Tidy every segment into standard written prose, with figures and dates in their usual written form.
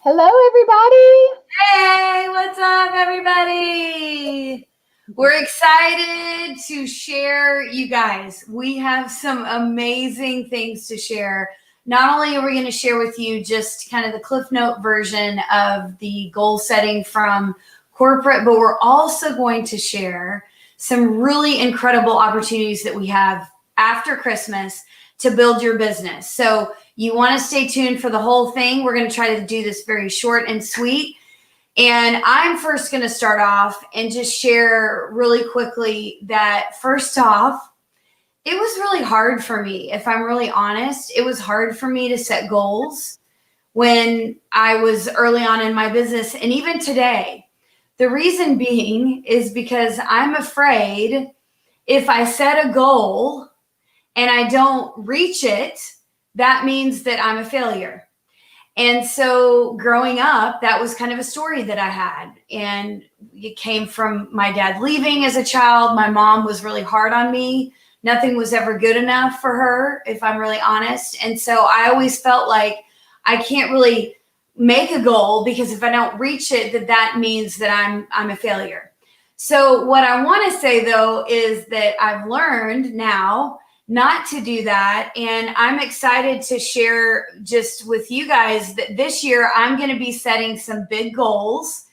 Hello, everybody. Hey, what's up, everybody? We're excited to share, you guys. We have some amazing things to share. Not only are we going to share with you just kind of the Cliff Note version of the goal setting from corporate, but we're also going to share some really incredible opportunities that we have after Christmas to build your business. So you want to stay tuned for the whole thing. We're going to try to do this very short and sweet. And I'm first going to start off and just share really quickly that first off, it was really hard for me. If I'm really honest, it was hard for me to set goals when I was early on in my business. And even today, the reason being is because I'm afraid if I set a goal and I don't reach it, that means that I'm a failure. And so growing up, that was kind of a story that I had. And it came from my dad leaving as a child. My mom was really hard on me. Nothing was ever good enough for her, if I'm really honest. And so I always felt like I can't really make a goal because if I don't reach it, that means that I'm a failure. So what I want to say though is that I've learned now not to do that. And I'm excited to share just with you guys that this year I'm going to be setting some big goals.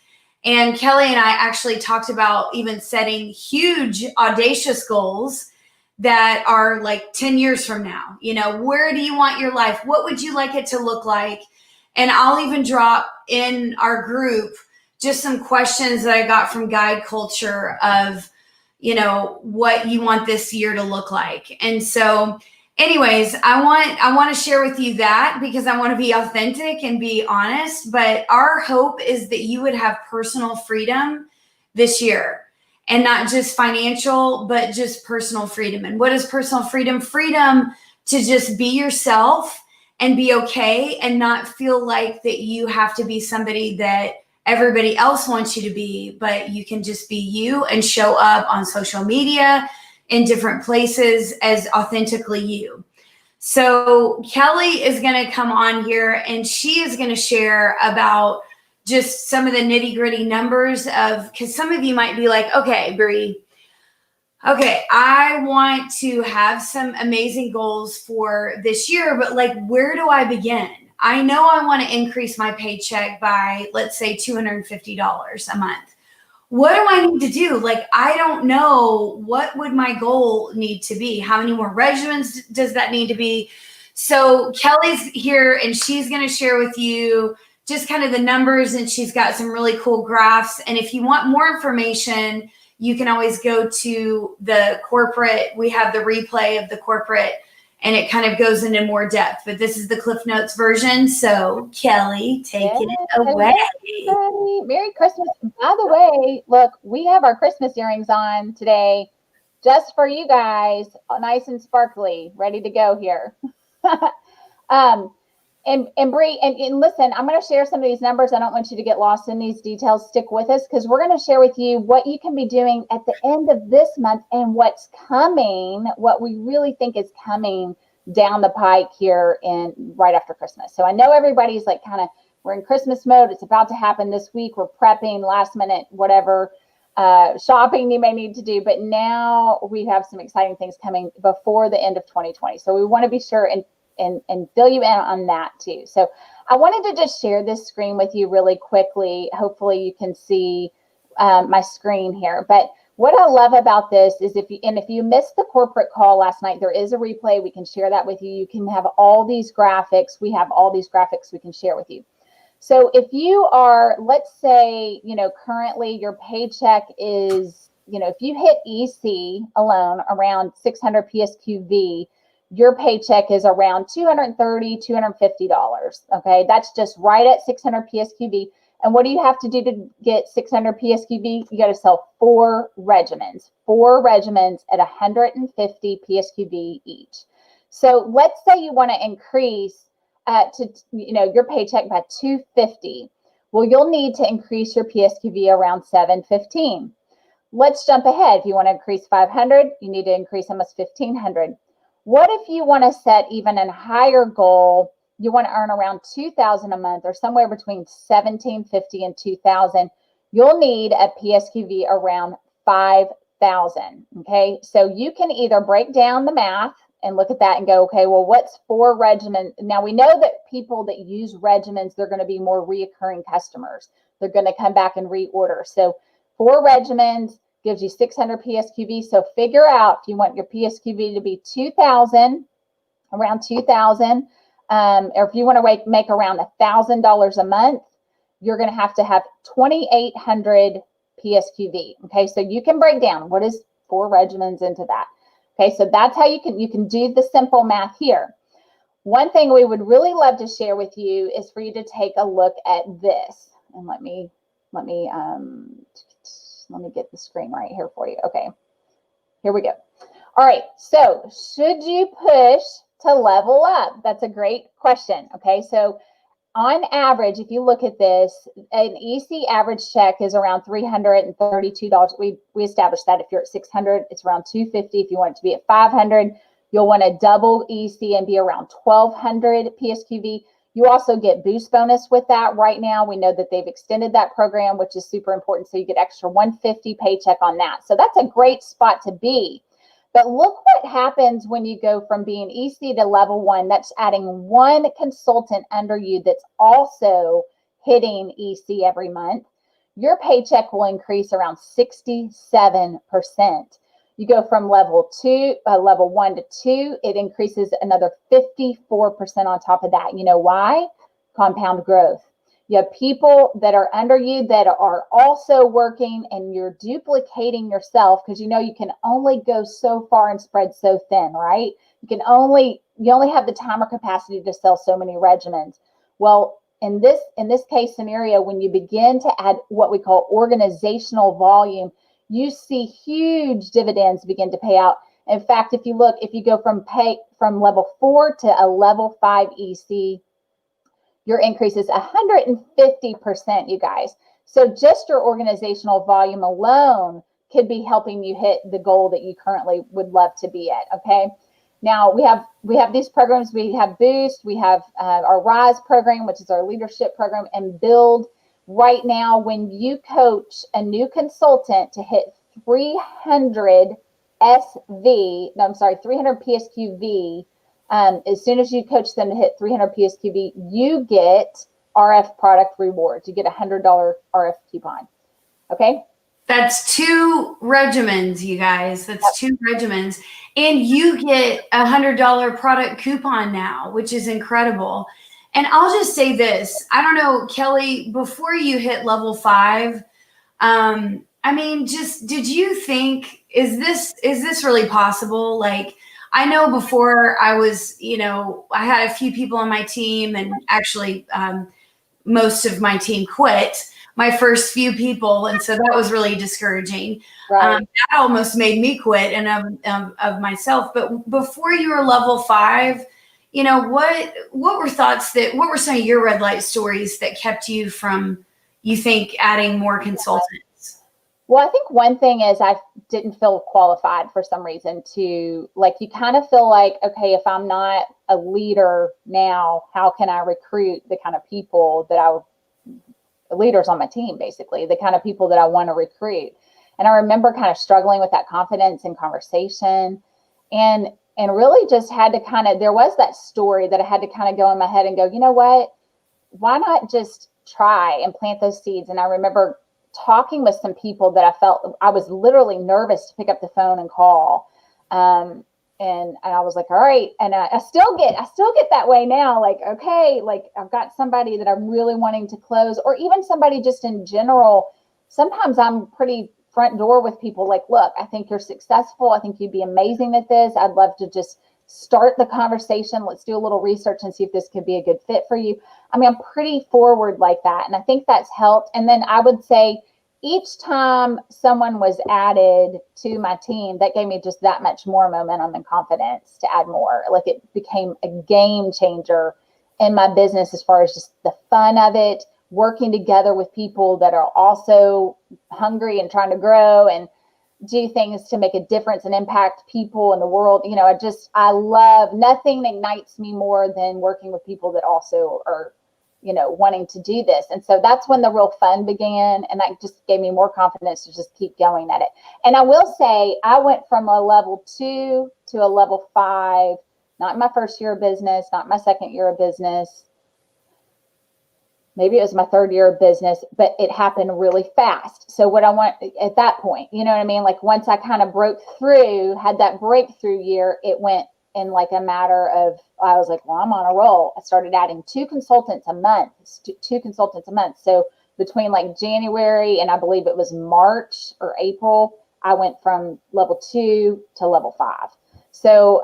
And Kelly and I actually talked about even setting huge, audacious goals that are like 10 years from now. You know, where do you want your life? What would you like it to look like? And I'll even drop in our group just some questions that I got from Guide Culture of, you know, what you want this year to look like. And so anyways, I want to share with you that because I want to be authentic and be honest, but our hope is that you would have personal freedom this year and not just financial, but just personal freedom. And what is personal freedom? Freedom to just be yourself and be okay and not feel like that you have to be somebody that everybody else wants you to be, but you can just be you and show up on social media in different places as authentically you. So Kelly is going to come on here and she is going to share about just some of the nitty gritty numbers of, because some of you might be like, okay, Bree, okay, I want to have some amazing goals for this year, but like, where do I begin? I know I want to increase my paycheck by, let's say, $250 a month. What do I need to do? Like, I don't know. What would my goal need to be? How many more regimens does that need to be? So Kelly's here and she's going to share with you just kind of the numbers, and she's got some really cool graphs. And if you want more information, you can always go to the corporate. We have the replay of the corporate and it kind of goes into more depth, but this is the Cliff Notes version. So Kelly, take it away. Hello, Merry Christmas. By the way, look, we have our Christmas earrings on today just for you guys, nice and sparkly, ready to go here. And Bree, and listen, I'm going to share some of these numbers. I don't want you to get lost in these details. Stick with us because we're going to share with you what you can be doing at the end of this month and what's coming, what we really think is coming down the pike here in right after Christmas. So I know everybody's like kind of, we're in Christmas mode. It's about to happen this week. We're prepping last minute, whatever shopping you may need to do. But now we have some exciting things coming before the end of 2020. So we want to be sure and fill you in on that too. So I wanted to just share this screen with you really quickly. Hopefully you can see my screen here. But what I love about this is if you missed the corporate call last night, there is a replay. We can share that with you. You can have all these graphics. We have all these graphics we can share with you. So if you are, let's say, you know, currently your paycheck is, you know, if you hit EC alone around 600 PSQV, your paycheck is around $230, $250. Okay, that's just right at 600 PSQV. And what do you have to do to get 600 PSQV? You got to sell four regimens at 150 PSQV each. So let's say you want to increase your paycheck by 250. Well, you'll need to increase your PSQV around 715. Let's jump ahead. If you want to increase 500, you need to increase almost 1,500. What if you want to set even a higher goal you want to earn around 2,000 a month, or somewhere between 1,750 and 2,000, you'll need a PSQV around 5,000. Okay, so you can either break down the math and look at that and go, okay, well, what's 4 regimens? Now we know that people that use regimens, they're going to be more reoccurring customers. They're going to come back and reorder. So 4 regimens gives you 600 PSQV. So figure out if you want your PSQV to be 2,000, around 2,000, or if you want to make around $1,000 a month, you're going to have 2,800 PSQV. Okay, so you can break down what is 4 regimens into that. Okay, so that's how you can do the simple math here. One thing we would really love to share with you is for you to take a look at this. And let me get the screen right here for you. Okay, here we go. All right, so should you push to level up? That's a great question. Okay, so on average, if you look at this, an EC average check is around $332. We established that if you're at 600, it's around $250. If you want it to be at 500, you'll want to double EC and be around 1,200 PSQV. You also get boost bonus with that. Right now, we know that they've extended that program, which is super important. So you get extra 150 paycheck on that. So that's a great spot to be. But look what happens when you go from being EC to level 1. That's adding 1 consultant under you that's also hitting EC every month. Your paycheck will increase around 67%. You go from level 1 to 2, it increases another 54% on top of that. You know why? Compound growth. You have people that are under you that are also working, and you're duplicating yourself, because you know you can only go so far and spread so thin, right? You only have the time or capacity to sell so many regimens. Well, in this case scenario, when you begin to add what we call organizational volume, you see huge dividends begin to pay out. In fact, if you go from level 4 to a level 5 EC, your increase is 150%, you guys. So just your organizational volume alone could be helping you hit the goal that you currently would love to be at. Okay. Now we have these programs. We have Boost. We have our Rise program, which is our leadership program, and Build. Right now, when you coach a new consultant to hit 300 PSQV, as soon as you coach them to hit 300 PSQV, you get RF product rewards. You get a $100 RF coupon. Okay. That's 2 regimens, you guys. That's 2 regimens. And you get a $100 product coupon now, which is incredible. And I'll just say this. I don't know, Kelly, before you hit level 5, did you think, is this really possible? Like, I know before I was, I had a few people on my team, and actually most of my team quit, my first few people. And so that was really discouraging. Right. That almost made me quit and of myself. But before you were level 5, what were what were some of your red light stories that kept you from, you think, adding more consultants? Well, I think one thing is I didn't feel qualified for some reason to, like, you kind of feel like, okay, if I'm not a leader now, how can I recruit the kind of people the leaders on my team, basically, the kind of people that I want to recruit. And I remember kind of struggling with that confidence in conversation, and really just had to there was that story that I had to kind of go in my head and go, you know what, why not just try and plant those seeds? And I remember talking with some people that I felt I was literally nervous to pick up the phone and call. And I was like, all right. And I still get that way now. Like, okay, like I've got somebody that I'm really wanting to close, or even somebody just in general. Sometimes I'm pretty front door with people, like, look, I think you're successful. I think you'd be amazing at this. I'd love to just start the conversation. Let's do a little research and see if this could be a good fit for you. I mean, I'm pretty forward like that. And I think that's helped. And then I would say each time someone was added to my team, that gave me just that much more momentum and confidence to add more. Like, it became a game changer in my business as far as just the fun of it, working together with people that are also hungry and trying to grow. And do things to make a difference and impact people in the world. You know, I love, nothing ignites me more than working with people that also are, you know, wanting to do this. And so that's when the real fun began. And that just gave me more confidence to just keep going at it. And I will say, I went from a level 2 to a level 5, not in my first year of business, not my second year of business. Maybe it was my third year of business, but it happened really fast. So what I want at that point, you know what I mean? Like once I kind of broke through, had that breakthrough year, it went in like a matter of, I was like, well, I'm on a roll. I started adding 2 consultants a month, 2 consultants a month. So between like January and I believe it was March or April, I went from level 2 to level 5. So,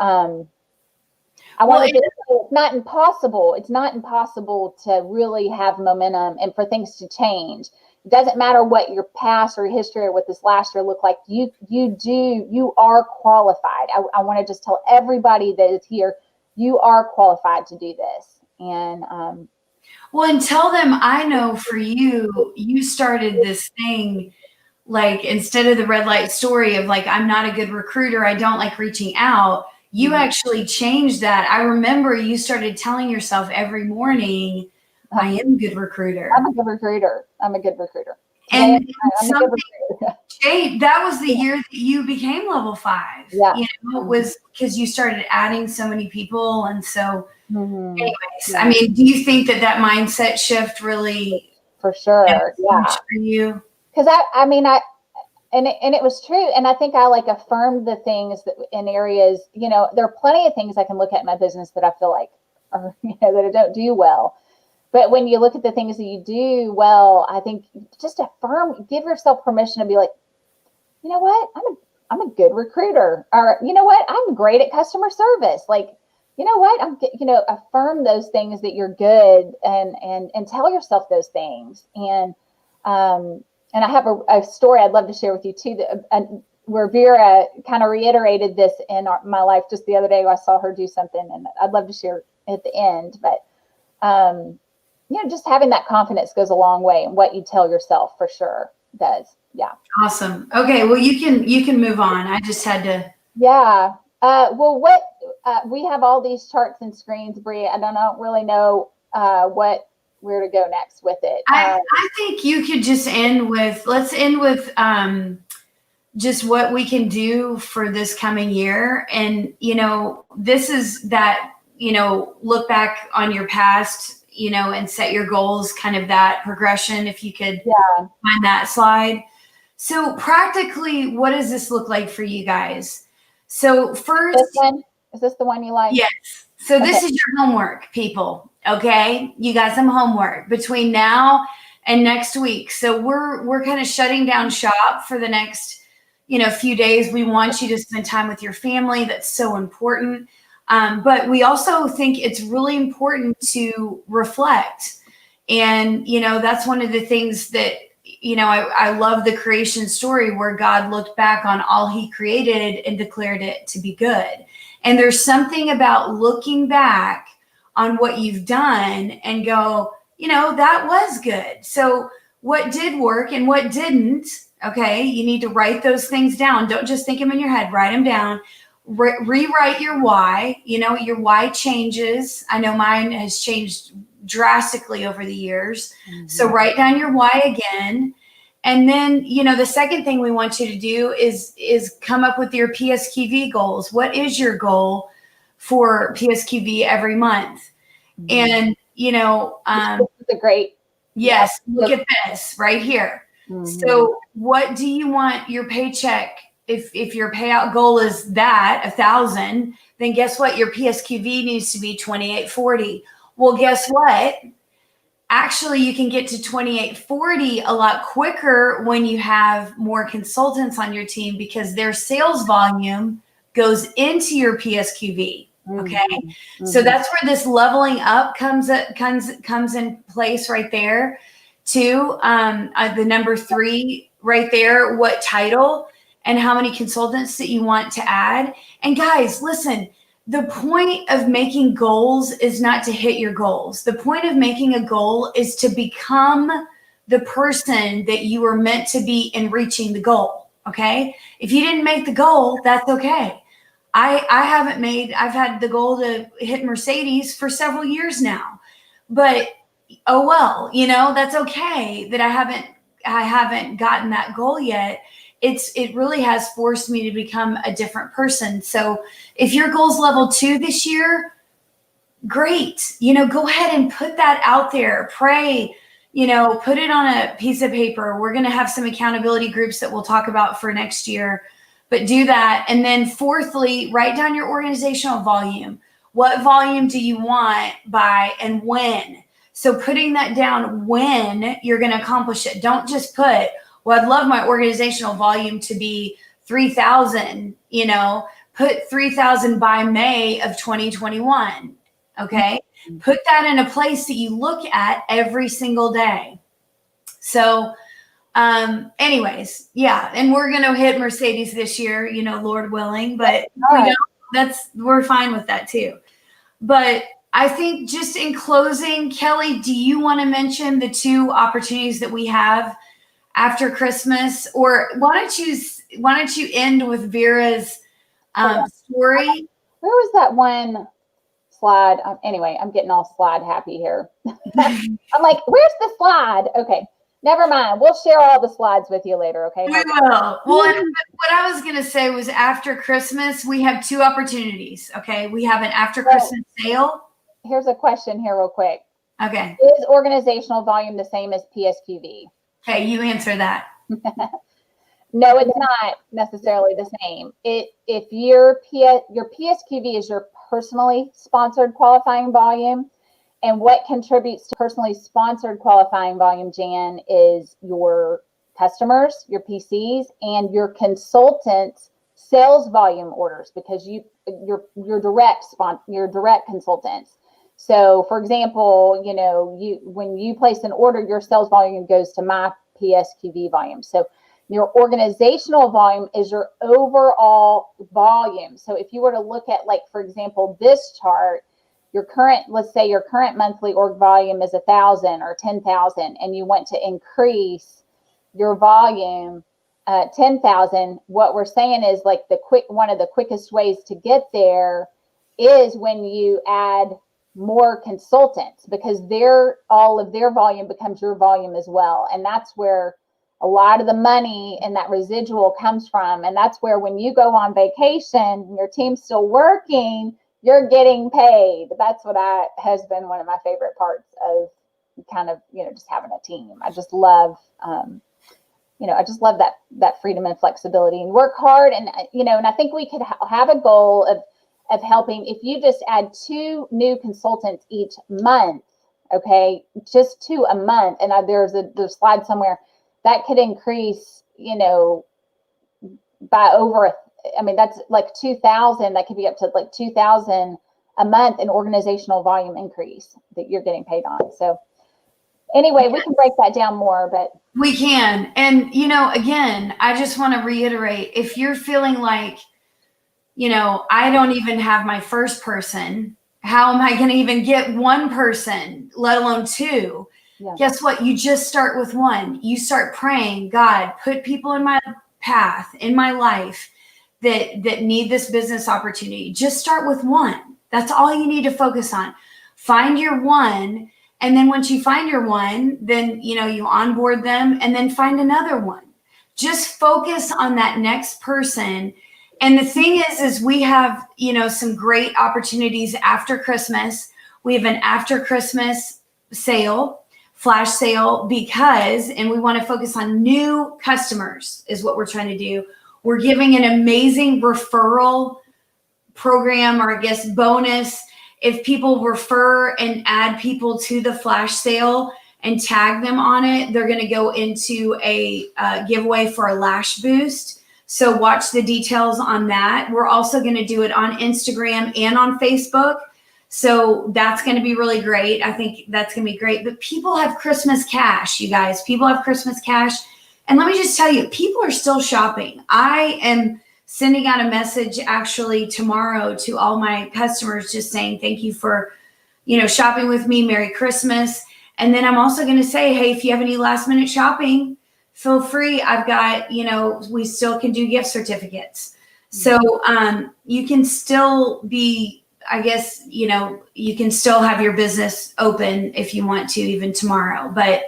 I want to say it's not impossible. It's not impossible to really have momentum and for things to change. It doesn't matter what your past or history or what this last year looked like. You are qualified. I want to just tell everybody that is here, you are qualified to do this. And well, and tell them, I know for you, you started this thing, like instead of the red light story of like, I'm not a good recruiter, I don't like reaching out. You actually changed that. I remember you started telling yourself every morning, I am a good recruiter. I'm a good recruiter. I'm a good recruiter. And that was the year that you became level 5. Yeah. You know, it was because you started adding so many people. And so anyways, Yeah. I mean, do you think that mindset shift really for sure, yeah, for you? Because I mean, and it was true. And I think I like affirmed the things that in areas, you know, there are plenty of things I can look at in my business that I feel like are, you know, that I don't do well. But when you look at the things that you do well, I think just affirm, give yourself permission to be like, you know what, I'm a good recruiter, or you know what, I'm great at customer service. Like, you know what, you know, affirm those things that you're good and tell yourself those things. And I have a story I'd love to share with you too, where Vera kind of reiterated this in my life just the other day. I saw her do something, and I'd love to share at the end. But you know, just having that confidence goes a long way, and what you tell yourself for sure does. Yeah. Awesome. Okay. Well, you can move on. I just had to. Yeah. Well, we have all these charts and screens, Bria. I don't really know where to go next with it. I think you could just let's end with just what we can do for this coming year. And, you know, this is that, you know, look back on your past, you know, and set your goals, kind of that progression, if you could find that slide. So practically, what does this look like for you guys? So first, is this the one you like? Yes. So this is your homework, people. Okay, you got some homework between now and next week. So we're kind of shutting down shop for the next, you know, few days. We want you to spend time with your family. That's so important. But we also think it's really important to reflect. And, you know, that's one of the things that, you know, I love the creation story where God looked back on all he created and declared it to be good. And there's something about looking back on what you've done and go, you know, that was good. So what did work and what didn't? Okay, you need to write those things down. Don't just think them in your head, write them down. Rewrite your why. You know, your why changes. I know mine has changed drastically over the years. So write down your why again. And then, you know, the second thing we want you to do is come up with your PSQV goals. What is your goal for PSQV every month? And, you know, it's a great. Yes, look at this right here. So what do you want your paycheck? If your payout goal is that 1,000, then guess what? Your PSQV needs to be 2840. Well, guess what? Actually, you can get to 2840 a lot quicker when you have more consultants on your team, because their sales volume goes into your PSQV. Okay. So that's where this leveling up comes in place right there too. The number 3 right there, what title and how many consultants that you want to add. And guys, listen, the point of making goals is not to hit your goals. The point of making a goal is to become the person that you are meant to be in reaching the goal. Okay. If you didn't make the goal, that's okay. I've had the goal to hit Mercedes for several years now, but oh well, that's okay that I haven't gotten that goal yet. It really has forced me to become a different person. So if your goal's level 2 this year, great. Go ahead and put that out there. Pray, put it on a piece of paper. We're going to have some accountability groups that we'll talk about for next year, but do that. And then fourthly, write down your organizational volume. What volume do you want by and when? So putting that down when you're going to accomplish it. Don't just put, well, I'd love my organizational volume to be 3,000, put 3,000 by May of 2021. Okay. Put that in a place that you look at every single day. So, anyways, yeah. And we're going to hit Mercedes this year, Lord willing, but we're fine with that too. But I think just in closing, Kelly, do you want to mention the 2 opportunities that we have after Christmas, or why don't you end with Vera's story? Where was that one slide? Anyway, I'm getting all slide happy here. I'm like, where's the slide? Okay, never mind. We'll share all the slides with you later. Okay. We will. Well, and what I was going to say was after Christmas, we have 2 opportunities. Okay. We have an after Christmas sale. Here's a question here real quick. Okay. Is organizational volume the same as PSQV? Okay. You answer that. No, it's not necessarily the same. If your PSQV is your personally sponsored qualifying volume, and what contributes to personally sponsored qualifying volume, Jan, is your customers, your PCs, and your consultants' sales volume orders, because your direct consultants. So, for example, when you place an order, your sales volume goes to my PSQV volume. So your organizational volume is your overall volume. So if you were to look at, like, for example, this chart, let's say your current monthly org volume is 1,000 or 10,000, and you want to increase your volume 10,000. What we're saying is, like, one of the quickest ways to get there is when you add more consultants, because all of their volume becomes your volume as well. And that's where a lot of the money and that residual comes from. And that's where, when you go on vacation and your team's still working, you're getting paid. That's what has been one of my favorite parts of kind of, just having a team. I just love, I just love that freedom and flexibility, and work hard. And, and I think we could have a goal of helping, if you just add 2 new consultants each month, okay, just 2 a month. And there's a slide somewhere that could increase, by over, that's like 2,000. That could be up to like 2,000 a month in organizational volume increase that you're getting paid on. So anyway, we can break that down more, but we can. And, again, I just want to reiterate, if you're feeling like, I don't even have my first person, how am I going to even get 1 person, let alone 2? Yeah. Guess what? You just start with 1. You start praying, God, put people in my path, in my life that need this business opportunity. Just start with 1. That's all you need to focus on. Find your 1. And then once you find your 1, then, you onboard them, and then find another 1. Just focus on that next person. And the thing is we have, some great opportunities after Christmas. We have an after Christmas sale, flash sale, and we want to focus on new customers is what we're trying to do. We're giving an amazing referral program, or I guess bonus. If people refer and add people to the flash sale and tag them on it, they're going to go into a giveaway for a lash boost. So watch the details on that. We're also going to do it on Instagram and on Facebook. So that's going to be really great. I think that's going to be great. But people have Christmas cash, you guys. People have Christmas cash. And let me just tell you, people are still shopping. I am sending out a message actually tomorrow to all my customers, just saying thank you for, shopping with me. Merry Christmas. And then I'm also going to say, hey, if you have any last minute shopping, feel free. I've got, we still can do gift certificates. So you can still be, I guess, you can still have your business open if you want to, even tomorrow. But,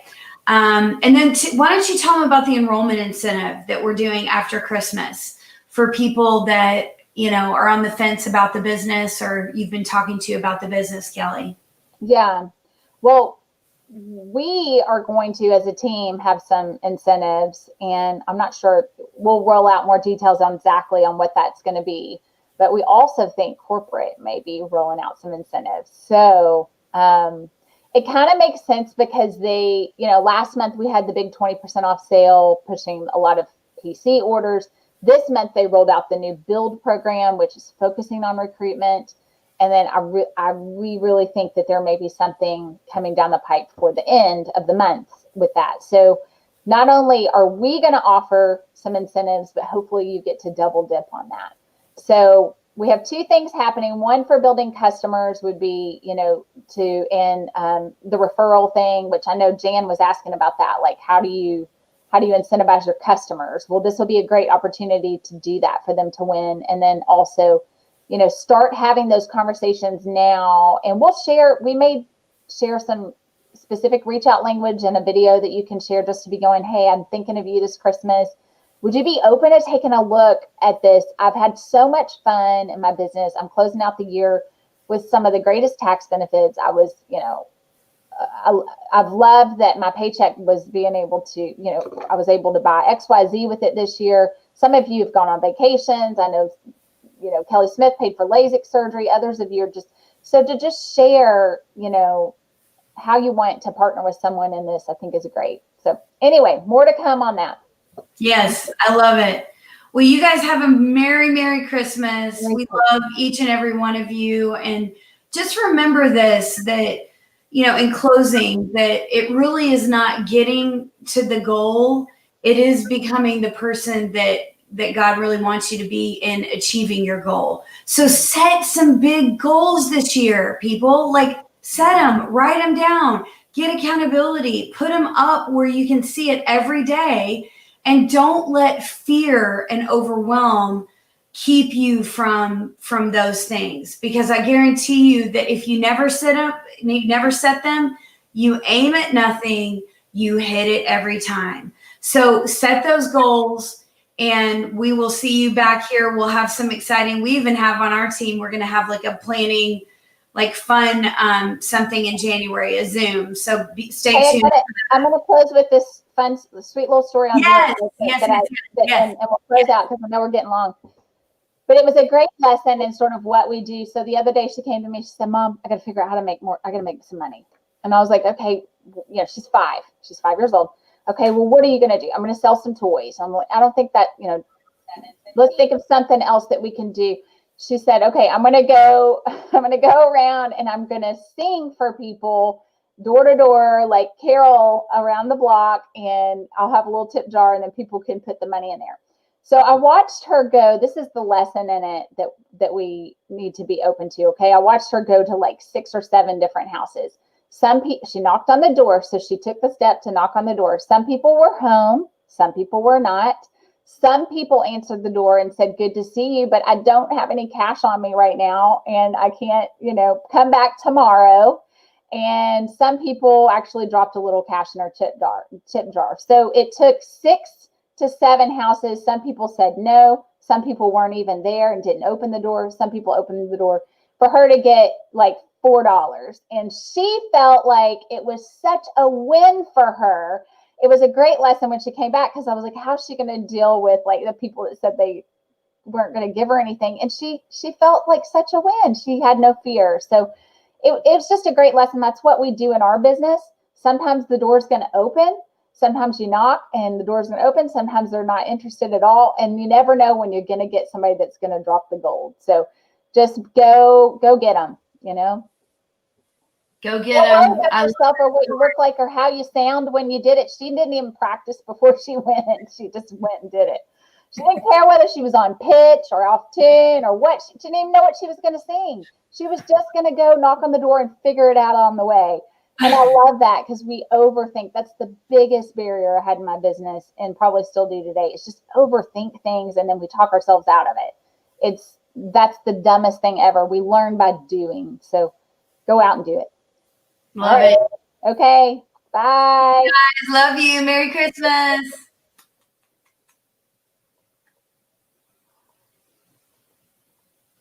and then why don't you tell them about the enrollment incentive that we're doing after Christmas for people that, are on the fence about the business, or you've been talking to about the business, Kelly? Yeah. Well, we are going to, as a team, have some incentives, and I'm not sure, we'll roll out more details on exactly on what that's going to be. But we also think corporate may be rolling out some incentives. So it kind of makes sense because they, last month we had the big 20% off sale, pushing a lot of PC orders. This month they rolled out the new build program, which is focusing on recruitment. And then we really think that there may be something coming down the pipe for the end of the month with that. So not only are we going to offer some incentives, but hopefully you get to double dip on that. So we have two things happening. One for building customers would be, the referral thing, which I know Jan was asking about that. Like, how do you incentivize your customers? Well, this will be a great opportunity to do that for them to win. And then also, start having those conversations now. And we may share some specific reach out language and a video that you can share just to be going, hey, I'm thinking of you this Christmas. Would you be open to taking a look at this? I've had so much fun in my business. I'm closing out the year with some of the greatest tax benefits. I've loved that my paycheck was being able to, I was able to buy XYZ with it this year. Some of you have gone on vacations. I know, Kelly Smith paid for LASIK surgery. Others of you are to share, how you want to partner with someone in this, I think is great. So anyway, more to come on that. Yes, I love it. Well, you guys have a Merry Christmas. We love each and every one of you. And just remember this, that, in closing, that it really is not getting to the goal. It is becoming the person that God really wants you to be in achieving your goal. So set some big goals this year, people. Like, set them, write them down, get accountability, put them up where you can see it every day. And don't let fear and overwhelm keep you from those things, because I guarantee you that if you never set them, you aim at nothing, you hit it every time. So set those goals, and we will see you back here. We'll have some exciting, we even have on our team, we're going to have like a planning, like fun, something in January, a Zoom. So stay tuned. I'm going to close with this fun, sweet little story on yes. And we'll close out because I know we're getting long. But it was a great lesson in sort of what we do. So the other day she came to me, she said, Mom, I got to figure out how to make more. I got to make some money. And I was like, okay, she's 5. She's 5 years old. Okay, well, what are you going to do? I'm going to sell some toys. I'm like, I don't think that, let's think of something else that we can do. She said, okay, I'm going to go around and I'm going to sing for people door to door, like Carol around the block, and I'll have a little tip jar and then people can put the money in there. So I watched her go. This is the lesson in it that we need to be open to. Okay. I watched her go to like 6 or 7 different houses. She knocked on the door. So she took the step to knock on the door. Some people were home. Some people were not. Some people answered the door and said, good to see you, but I don't have any cash on me right now. And I can't, come back tomorrow. And some people actually dropped a little cash in her tip jar. So it took 6 to 7 houses. Some people said no. Some people weren't even there and didn't open the door. Some people opened the door for her to get like $4. And she felt like it was such a win for her. It was a great lesson when she came back, because I was like, how's she going to deal with like the people that said they weren't going to give her anything? And she felt like such a win. She had no fear. So it's just a great lesson. That's what we do in our business. Sometimes the door's going to open. Sometimes you knock and the door's going to open. Sometimes they're not interested at all. And you never know when you're going to get somebody that's going to drop the gold. So just go get them, Go get them. Yourself, or what you look like, or how you sound when you did it. She didn't even practice before she went. She just went and did it. She didn't care whether she was on pitch or off tune or what. She didn't even know what she was going to sing. She was just going to go knock on the door and figure it out on the way. And I love that because we overthink. That's the biggest barrier I had in my business and probably still do today. It's just overthink things and then we talk ourselves out of it. That's the dumbest thing ever. We learn by doing. So go out and do it. Love it. Okay. Bye. Guys, love you. Merry Christmas.